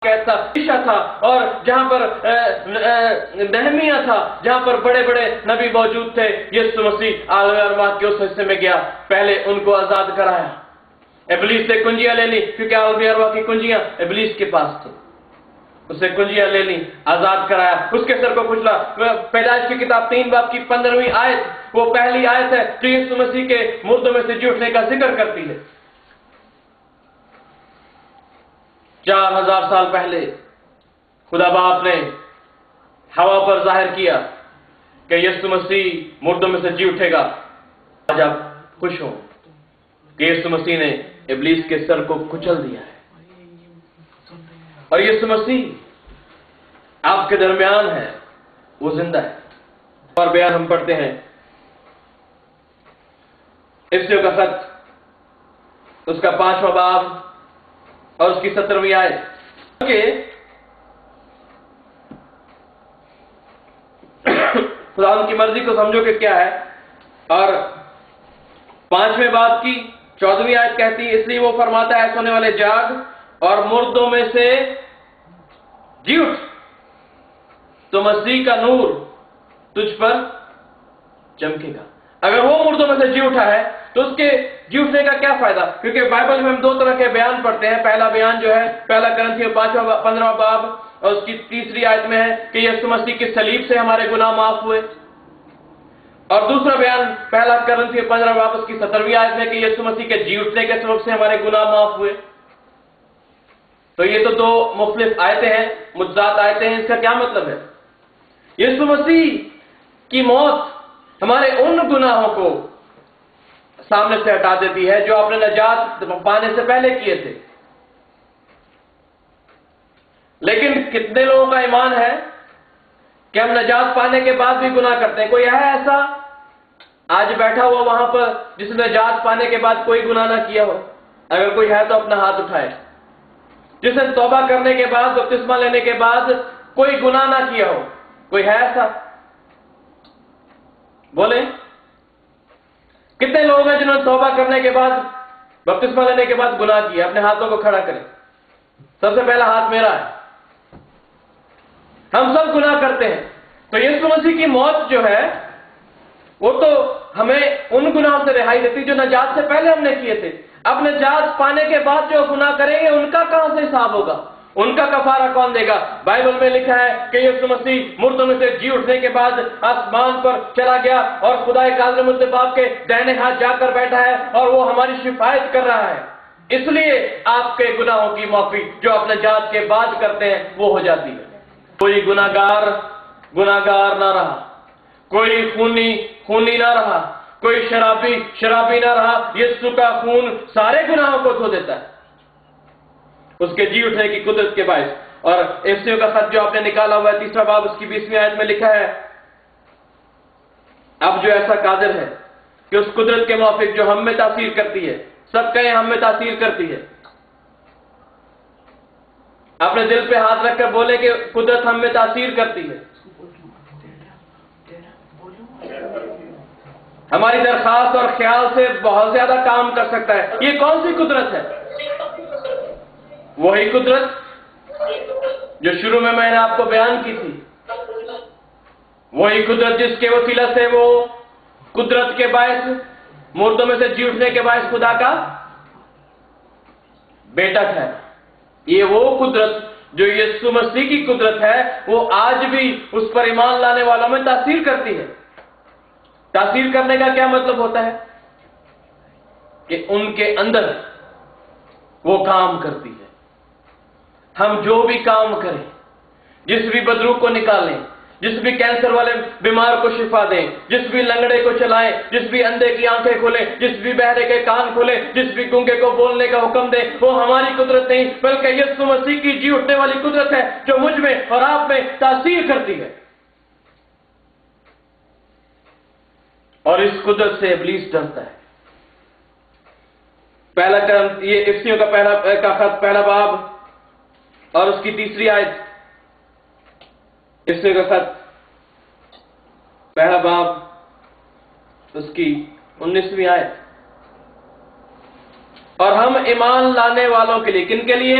عیسیٰ تھا اور جہاں پر نہمیہ تھا، جہاں پر بڑے بڑے نبی موجود تھے، یسوع مسیح عالم ارواح کے اس حصے میں گیا، پہلے ان کو آزاد کرایا، ابلیس سے کنجیاں لے لی، کیونکہ عالم ارواح کی کنجیاں ابلیس کے پاس تھی، اس سے کنجیاں لے لی، آزاد کرایا، اس کے سر کو کچلا۔ پیدائش کی کتاب 3 باب کی 15ویں آیت وہ پہلی آیت ہے جو یسوع مسیح کے مردوں میں سے جی اٹھنے کا ذکر کرتی ہے۔ 4000 سال پہلے خدا باپ نے ہوا پر ظاہر کیا کہ یسوع مسیح مردوں میں سے جی اٹھے گا۔ آج آپ خوش ہوں کہ یسوع مسیح نے ابلیس کے سر کو کچل دیا ہے، اور یسوع مسیح آپ کے درمیان ہے، وہ زندہ ہے۔ اور بیان ہم پڑھتے ہیں افسیوں کا خط، اس کا 5واں باب اور اس کی 17ویں آیت کہ خدا ان کی مرضی کو سمجھو کہ کیا ہے، اور 5ویں باب کی 14ویں آیت کہتی ہے، اس لیے وہ فرماتا ہے سونے والے جاگ اور مردوں میں سے جی اٹھ، تو مسیح کا نور تجھ پر چمکے گا۔ اگر وہ مردوں میں سے جی اٹھا ہے تو اس کے جی اٹھنے کا کیا فائدہ؟ کیونکہ بائبل میں ہم 2 طرح کے بیان پڑھتے ہیں۔ پہلا بیان جو ہے پہلا کرنتھیوں 15واں باب اور اس کی 3 آیت میں ہے کہ یسوع مسیح کی صلیب سے ہمارے گناہ معاف ہوئے، اور دوسرا بیان پہلا کرنتھیوں 15 باب اس کی 17ویں آیت میں کہ یسوع مسیح کے جی اٹھنے کے سبب سے ہمارے گناہ معاف ہوئے۔ تو یہ تو 2 مختلف آیتیں ہیں، متضاد آیتیں ہیں۔ اس کا کیا مطلب ہے؟ یسوع مسیح کی موت ہمارے ان گناہوں کو سامنے سے ہٹا دیتی ہے جو آپ نے نجات پانے سے پہلے کیے تھے۔ لیکن کتنے لوگوں کا ایمان ہے کہ ہم نجات پانے کے بعد بھی گناہ کرتے ہیں؟ کوئی ہے ایسا آج بیٹھا ہوا وہاں پر جس نے نجات پانے کے بعد کوئی گناہ نہ کیا ہو؟ اگر کوئی ہے تو اپنا ہاتھ اٹھائے۔ جس نے توبہ کرنے کے بعد، بپتسمہ لینے کے بعد کوئی گناہ نہ کیا ہو، کوئی ہے ایسا؟ بولیں کتنے لوگ ہیں جنہوں نے توبہ کرنے کے بعد، بپتسمہ لینے کے بعد گناہ کیا؟ اپنے ہاتھوں کو کھڑا کریں۔ سب سے پہلا ہاتھ میرا ہے۔ ہم سب گناہ کرتے ہیں، تو یسوع مسیح کی موت جو ہے وہ تو ہمیں ان گناہوں سے رہائی دیتی جو نجات سے پہلے ہم نے کیے تھے۔ اب نجات پانے کے بعد جو گناہ کریں گے ان کا کہاں سے حساب ہوگا؟ ان کا کفارہ کون دے گا؟ بائبل میں لکھا ہے کہ یسوع مسیح مردوں میں سے جی اٹھنے کے بعد آسمان پر چلا گیا اور خدا قادر متعال کے دائیں ہاتھ جا کر بیٹھا ہے، اور وہ ہماری شفاعت کر رہا ہے۔ اس لیے آپ کے گناہوں کی معافی جو آپ نجات کے بعد کرتے ہیں وہ ہو جاتی ہے۔ کوئی گناہگار نہ رہا، کوئی خونی نہ رہا، کوئی شرابی نہ رہا۔ یسوع کا خون سارے گناہوں کو دھو دیتا ہے اس کے جی اٹھنے کی قدرت کے باعث۔ اور افسیوں کا خط جو آپ نے نکالا ہوا ہے 3 باب اس کی 20ویں آیت میں لکھا ہے، اب جو ایسا قادر ہے کہ اس قدرت کے موافق جو ہم میں تاثیر کرتی ہے، سب کہیں ہم میں تاثیر کرتی ہے، اپنے دل پہ ہاتھ رکھ کر بولے کہ قدرت ہم میں تاثیر کرتی ہے، ہماری درخواست اور خیال سے بہت زیادہ کام کر سکتا ہے۔ یہ کون سی قدرت ہے؟ وہی قدرت جو شروع میں نے آپ کو بیان کی تھی، وہی قدرت جس کے وسیلہ سے وہ قدرت کے باعث، مردوں میں سے جی اٹھنے کے باعث خدا کا بیٹا ٹھہرا۔ یہ وہ قدرت جو یسوع مسیح کی قدرت ہے، وہ آج بھی اس پر ایمان لانے والوں میں تاثیر کرتی ہے۔ تاثیر کرنے کا کیا مطلب ہوتا ہے؟ کہ ان کے اندر وہ کام کرتی ہے۔ ہم جو بھی کام کریں، جس بھی بدروح کو نکالیں، جس بھی کینسر والے بیمار کو شفا دیں، جس بھی لنگڑے کو چلائیں، جس بھی اندھے کی آنکھیں کھولیں، جس بھی بہرے کے کان کھولیں، جس بھی گونگے کو بولنے کا حکم دیں، وہ ہماری قدرت نہیں بلکہ یسوع مسیح کی جی اٹھنے والی قدرت ہے جو مجھ میں اور آپ میں تاثیر کرتی ہے۔ اور اس قدرت سے ابلیس ڈرتا ہے۔ یہ افسیوں کا خط پہلا باب اور اس کی 3 آیت، افسیوں کا خط پہلا باب اس کی 19ویں آیت، اور ہم ایمان لانے والوں کے لیے، کن کے لیے؟